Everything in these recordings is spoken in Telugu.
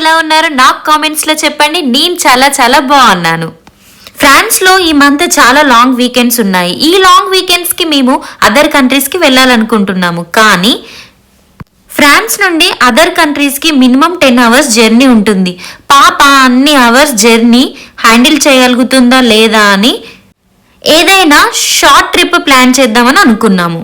ఎలా ఉన్నారు నాకు కామెంట్స్ లో చెప్పండి. నేను చాలా చాలా బాగున్నాను. ఫ్రాన్స్ లో ఈ మంత్ చాలా లాంగ్ వీకెండ్స్ ఉన్నాయి. ఈ లాంగ్ వీకెండ్స్ కి మేము అదర్ కంట్రీస్ కి వెళ్ళాలనుకుంటున్నాము. కానీ ఫ్రాన్స్ నుండి అదర్ కంట్రీస్ కి మినిమం 10 hours జర్నీ ఉంటుంది. పాప అన్ని అవర్స్ జర్నీ హ్యాండిల్ చేయగలుగుతుందా లేదా అని ఏదైనా షార్ట్ ట్రిప్ ప్లాన్ చేద్దామని అనుకున్నాము.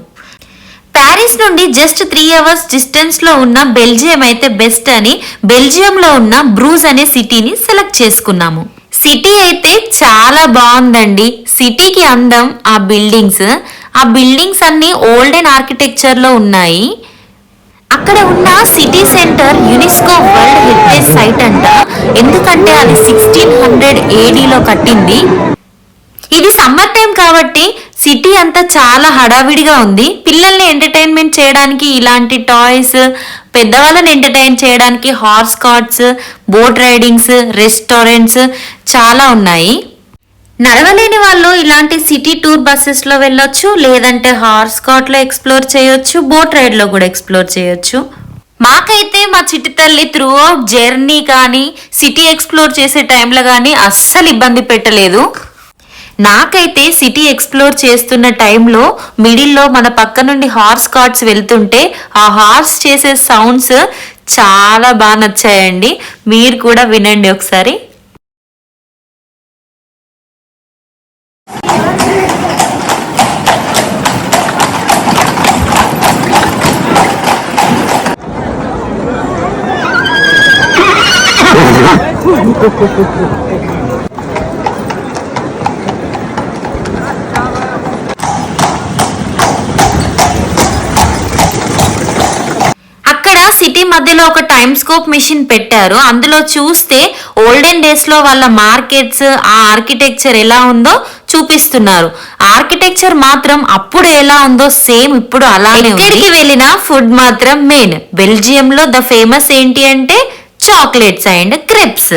ప్యారిస్ నుండి జస్ట్ 3 hours డిస్టెన్స్ లో ఉన్న బెల్జియం అయితే బెస్ట్ అని బెల్జియంలో ఉన్న బ్రూజ్ అనే సిటీని సెలెక్ట్ చేసుకున్నాము. సిటీ అయితే చాలా బాగుందండి. సిటీకి అందం ఆ బిల్డింగ్స్ అన్ని ఓల్డెన్ ఆర్కిటెక్చర్ లో ఉన్నాయి. అక్కడ ఉన్న city centre UNESCO world heritage site అంట. ఎందుకంటే అది 1600 AD లో కట్టింది. ఇది సమ్మర్ టైం కాబట్టి సిటీ అంతా చాలా హడావిడిగా ఉంది. పిల్లల్ని ఎంటర్టైన్మెంట్ చేయడానికి ఇలాంటి టాయ్స్, పెద్దవాళ్ళని ఎంటర్టైన్ చేయడానికి horse carts, boat ridings, restaurants చాలా ఉన్నాయి. నడవలేని వాళ్ళు ఇలాంటి సిటీ టూర్ బస్సెస్ లో వెళ్ళొచ్చు, లేదంటే హార్స్ కార్ట్ లో ఎక్స్ప్లోర్ చేయొచ్చు, బోట్ రైడ్ లో కూడా ఎక్స్ప్లోర్ చేయొచ్చు. మాకైతే మా చిట్టి తల్లి త్రూ అవుట్ జర్నీ కానీ సిటీ ఎక్స్ప్లోర్ చేసే టైంలో కానీ అస్సలు ఇబ్బంది పెట్టలేదు. నాకైతే సిటీ ఎక్స్ప్లోర్ చేస్తున్న టైంలో మిడిల్లో మన పక్క నుండి హార్స్ కార్ట్స్ వెళ్తుంటే ఆ హార్స్ చేసే సౌండ్స్ చాలా బాగా నచ్చాయండి. మీరు కూడా వినండి ఒకసారి. సిటీ మధ్యలో ఒక టైమ్ స్కోప్ మిషన్ పెట్టారు. అందులో చూస్తే ఓల్డెన్ డేస్ లో వాళ్ళ మార్కెట్స్, ఆ ఆర్కిటెక్చర్ ఎలా ఉందో చూపిస్తున్నారు. ఆర్కిటెక్చర్ మాత్రం అప్పుడు ఎలా ఉందో సేమ్ ఇప్పుడు అలానే. ఎక్కడికి వెళ్ళినా ఫుడ్ మాత్రం మెయిన్. బెల్జియం లో ద ఫేమస్ ఏంటి అంటే chocolates and crepes.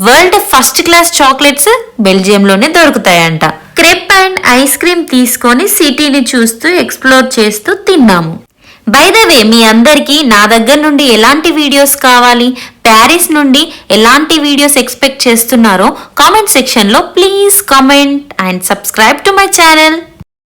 World first class chocolates బెల్జియంలోనే దొరుకుతాయంట. క్రెప్ అండ్ ఐస్ క్రీమ్ తీసుకొని సిటీని చూస్తూ ఎక్స్ప్లోర్ చేస్తూ తిన్నాము. బై ద వే, మీ అందరికీ నా దగ్గర నుండి ఎలాంటి వీడియోస్ కావాలి, ప్యారిస్ నుండి ఎలాంటి వీడియోస్ ఎక్స్పెక్ట్ చేస్తున్నారో కామెంట్ సెక్షన్లో please comment and subscribe to my channel.